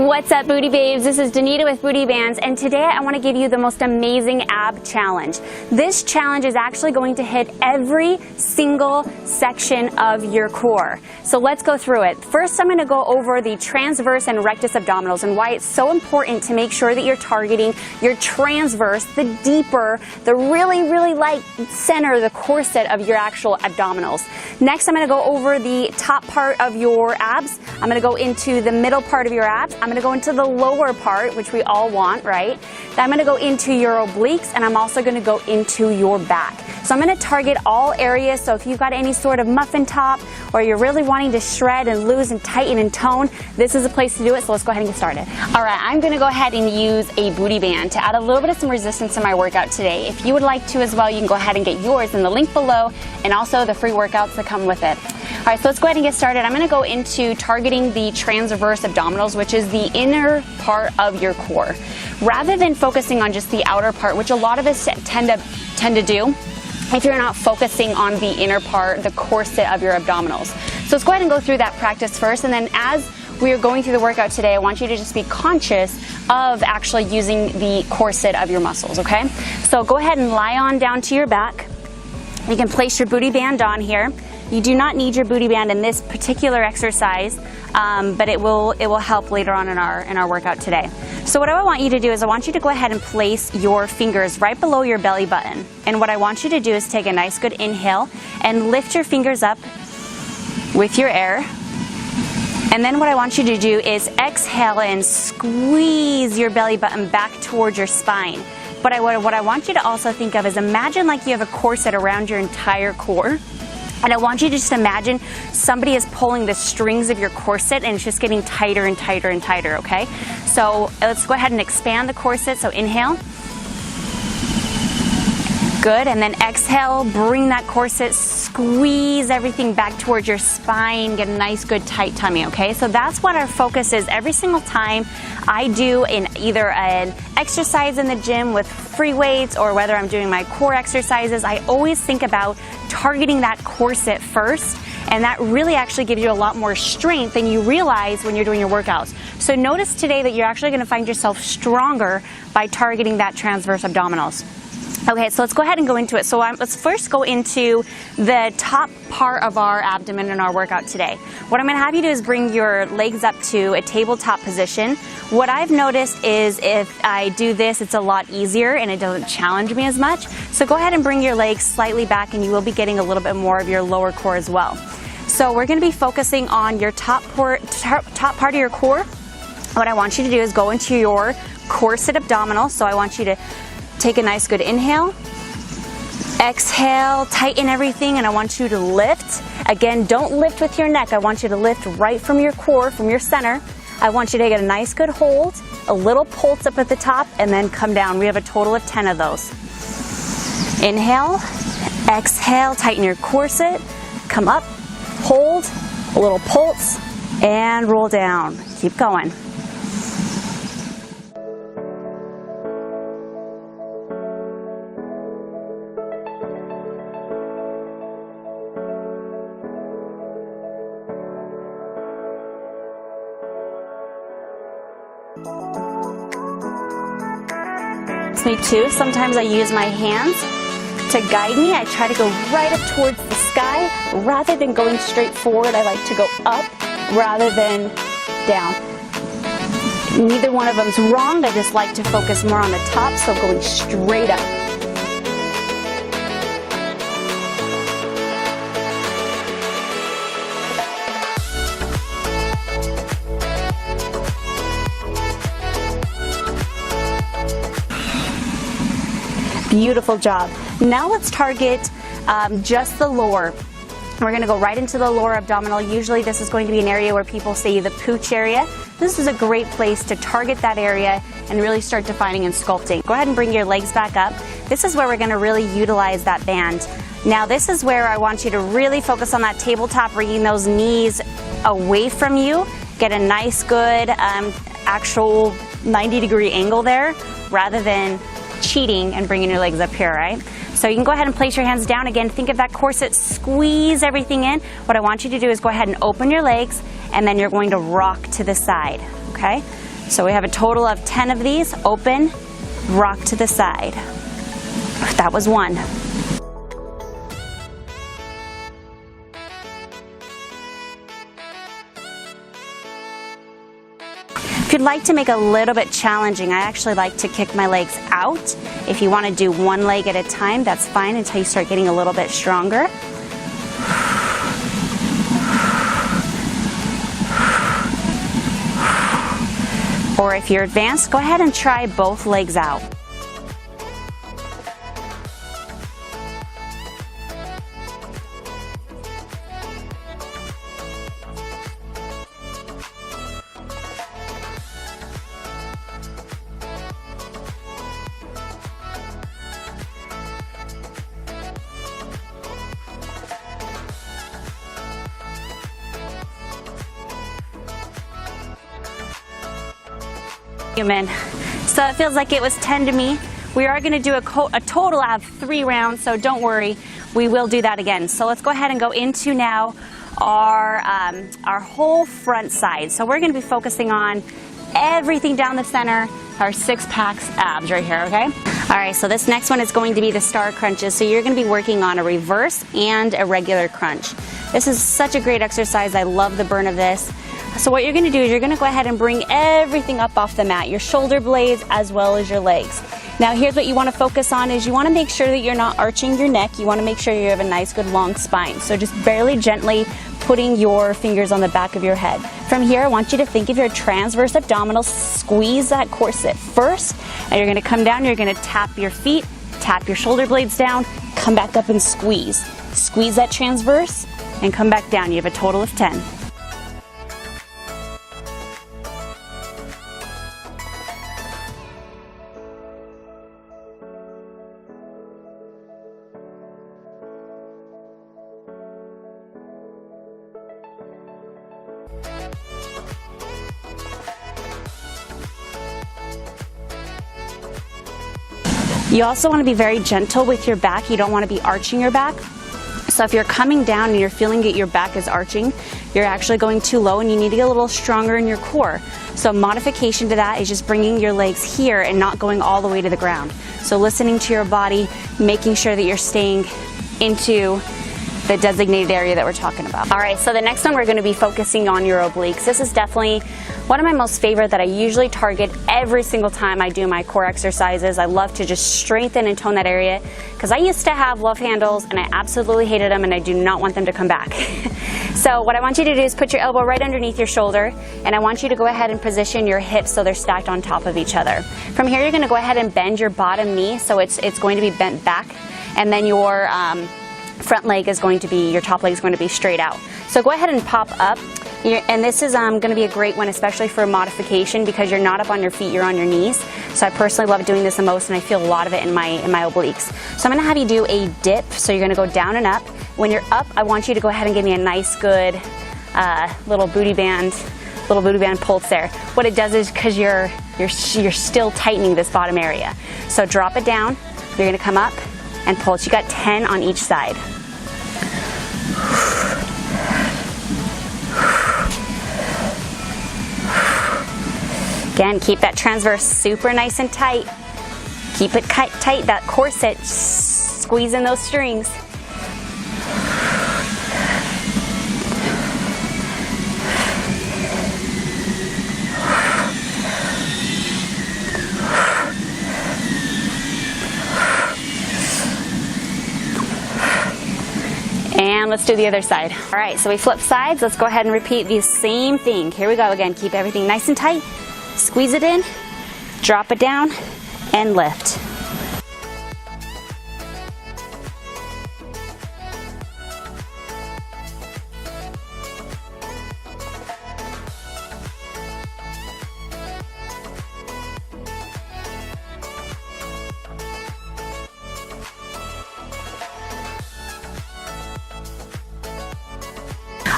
What's up, Booty Babes? This is Danita with Booty Bands, and today I want to give you the most amazing ab challenge. This challenge is actually going to hit every single section of your core. So let's go through it. First, I'm going to go over the transverse and rectus abdominals and why it's so important to make sure that you're targeting your transverse, the deeper, the really light center, the corset of your actual abdominals. Next, I'm going to go over the top part of your abs. I'm going to go into the middle part of your abs. I'm going to go into the lower part, which we all want, right? Then I'm going to go into your obliques, and I'm also going to go into your back. So I'm going to target all areas. So if you've got any sort of muffin top, or you're really wanting to shred and lose and tighten and tone, this is a place to do it. So let's go ahead and get started. All right, I'm going to go ahead and use a booty band to add a little bit of some resistance to my workout today. If you would like to as well, you can go ahead and get yours in the link below, and also the free workouts that come with it. All right, so let's go ahead and get started. I'm going to go into targeting the transverse abdominals, which is the inner part of your core. Rather than focusing on just the outer part, which a lot of us tend to do, if you're not focusing on the inner part, the corset of your abdominals. So let's go ahead and go through that practice first, and then as we are going through the workout today, I want you to just be conscious of actually using the corset of your muscles, okay? So go ahead and lie on down to your back. You can place your booty band on here. You do not need your booty band in this particular exercise, but it will help later on in our workout today. So what I want you to do is I want you to go ahead and place your fingers right below your belly button. And what I want you to do is take a nice good inhale and lift your fingers up with your air. And then what I want you to do is exhale and squeeze your belly button back towards your spine. But what I want you to also think of is imagine like you have a corset around your entire core. And I want you to just imagine somebody is pulling the strings of your corset and it's just getting tighter and tighter and tighter, okay? So let's go ahead and expand the corset. So inhale. Good, and then exhale, bring that corset, squeeze everything back towards your spine, get a nice good tight tummy, okay? So that's what our focus is every single time I do in either an exercise in the gym with free weights or whether I'm doing my core exercises. I always think about targeting that corset first, and that really actually gives you a lot more strength than you realize when you're doing your workouts. So notice today that you're actually going to find yourself stronger by targeting that transverse abdominals. Okay, so let's go ahead and go into it. So let's first go into the top part of our abdomen in our workout today. What I'm going to have you do is bring your legs up to a tabletop position. What I've noticed is if I do this, it's a lot easier and it doesn't challenge me as much. So go ahead and bring your legs slightly back and you will be getting a little bit more of your lower core as well. So we're going to be focusing on your top part of your core. What I want you to do is go into your corset abdominal. So I want you to take a nice good inhale, exhale, tighten everything, and I want you to lift. Again, don't lift with your neck. I want you to lift right from your core, from your center. I want you to get a nice good hold, a little pulse up at the top, and then come down. We have a total of 10 of those. Inhale, exhale, tighten your corset, come up, hold, a little pulse, and roll down. Keep going. Me too. Sometimes I use my hands to guide me. I try to go right up towards the sky rather than going straight forward. I like to go up rather than down. Neither one of them's wrong. I just like to focus more on the top, so going straight up. Beautiful job. Now let's target just the lower. We're going to go right into the lower abdominal. Usually this is going to be an area where people say the pooch area. This is a great place to target that area and really start defining and sculpting. Go ahead and bring your legs back up. This is where we're going to really utilize that band. Now this is where I want you to really focus on that tabletop, bringing those knees away from you. Get a nice good actual 90-degree angle there rather than cheating and bringing your legs up here, right? So you can go ahead and place your hands down. Again, think of that corset, squeeze everything in. What I want you to do is go ahead and open your legs, and then you're going to rock to the side, okay? So we have a total of 10 of these. Open, rock to the side. That was one. If you'd like to make a little bit challenging, I actually like to kick my legs out. If you want to do one leg at a time, that's fine until you start getting a little bit stronger. Or if you're advanced, go ahead and try both legs out. Human. So it feels like it was 10 to me. We are going to do a total of 3 rounds, so don't worry, we will do that again. So let's go ahead and go into now our whole front side. So we're going to be focusing on everything down the center, our 6-pack abs right here, okay? All right, so this next one is going to be the star crunches. So you're going to be working on a reverse and a regular crunch. This is such a great exercise. I love the burn of this. So what you're going to do is you're going to go ahead and bring everything up off the mat, your shoulder blades as well as your legs. Now here's what you want to focus on is you want to make sure that you're not arching your neck. You want to make sure you have a nice good long spine. So just barely gently putting your fingers on the back of your head. From here, I want you to think of your transverse abdominals. Squeeze that corset first, and you're going to come down, you're going to tap your feet, tap your shoulder blades down, come back up and squeeze. Squeeze that transverse and come back down. You have a total of 10. You also want to be very gentle with your back. You don't want to be arching your back. So if you're coming down and you're feeling that your back is arching, you're actually going too low and you need to get a little stronger in your core. So modification to that is just bringing your legs here and not going all the way to the ground. So listening to your body, making sure that you're staying into the designated area that we're talking about. All right, so the next one we're going to be focusing on your obliques. This is definitely one of my most favorite that I usually target every single time I do my core exercises. I love to just strengthen and tone that area because I used to have love handles and I absolutely hated them and I do not want them to come back. So what I want you to do is put your elbow right underneath your shoulder and I want you to go ahead and position your hips so they're stacked on top of each other. From here you're going to go ahead and bend your bottom knee so it's going to be bent back, and then your front leg is going to be, your top leg is going to be straight out. So go ahead and pop up. And this is going to be a great one, especially for modification because you're not up on your feet, you're on your knees. So I personally love doing this the most and I feel a lot of it in my obliques. So I'm going to have you do a dip. So you're going to go down and up. When you're up, I want you to go ahead and give me a nice good little booty band pulse there. What it does is because you're still tightening this bottom area. So drop it down, you're going to come up and pulse. You got 10 on each side. Again, keep that transverse super nice and tight. Keep it tight, that corset, squeezing those strings. And let's do the other side. All right, so we flip sides. Let's go ahead and repeat the same thing. Here we go again. Keep everything nice and tight. Squeeze it in, drop it down, and lift.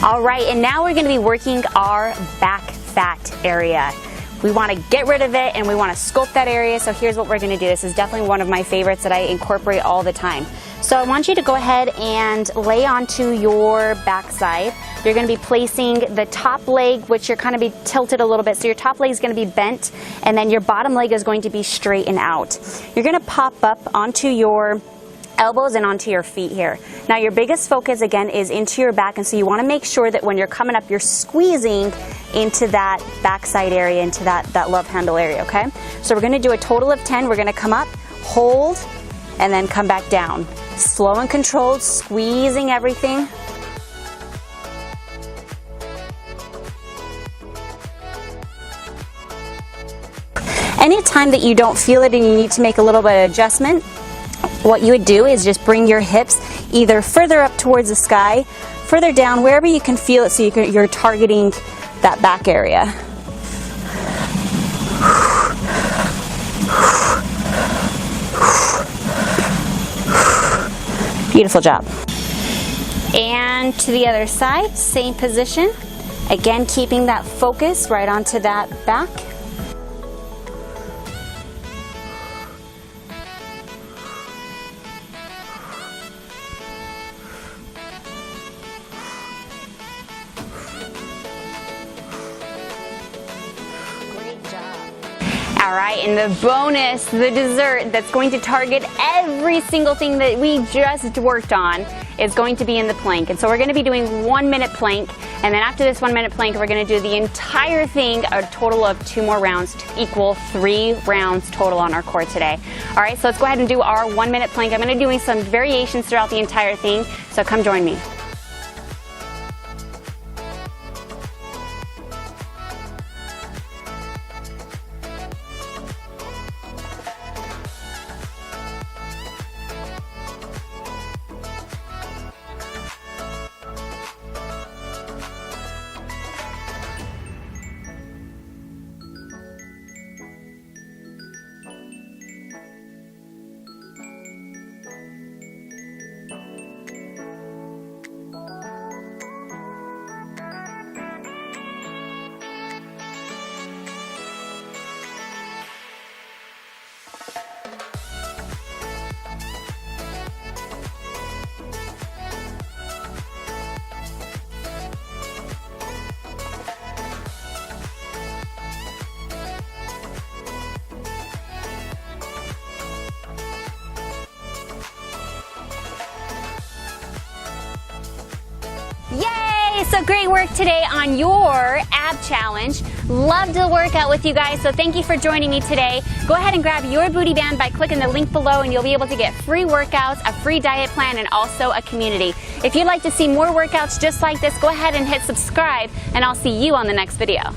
All right, and now we're going to be working our back fat area. We want to get rid of it and we want to sculpt that area. So here's what we're going to do. This is definitely one of my favorites that I incorporate all the time. So I want you to go ahead and lay onto your backside. You're going to be placing the top leg, which you're kind of be tilted a little bit. So your top leg is going to be bent, and then your bottom leg is going to be straightened out. You're going to pop up onto your elbows and onto your feet here. Now your biggest focus again is into your back, and so you want to make sure that when you're coming up, you're squeezing into that backside area, into that love handle area, okay? So we're going to do a total of 10. We're going to come up, hold, and then come back down. Slow and controlled, squeezing everything. Anytime that you don't feel it and you need to make a little bit of adjustment, what you would do is just bring your hips either further up towards the sky, further down, wherever you can feel it, so you're targeting that back area. Beautiful job. And to the other side, same position. Again, keeping that focus right onto that back. All right, and the bonus, the dessert that's going to target every single thing that we just worked on is going to be in the plank. And so we're going to be doing 1 minute plank, and then after this 1 minute plank, we're going to do the entire thing, a total of 2 more rounds to equal 3 rounds total on our core today. All right, so let's go ahead and do our 1 minute plank. I'm going to be doing some variations throughout the entire thing, so come join me. Yay! So great work today on your ab challenge. Love to work out with you guys, so thank you for joining me today. Go ahead and grab your booty band by clicking the link below, and you'll be able to get free workouts, a free diet plan, and also a community. If you'd like to see more workouts just like this, go ahead and hit subscribe, and I'll see you on the next video.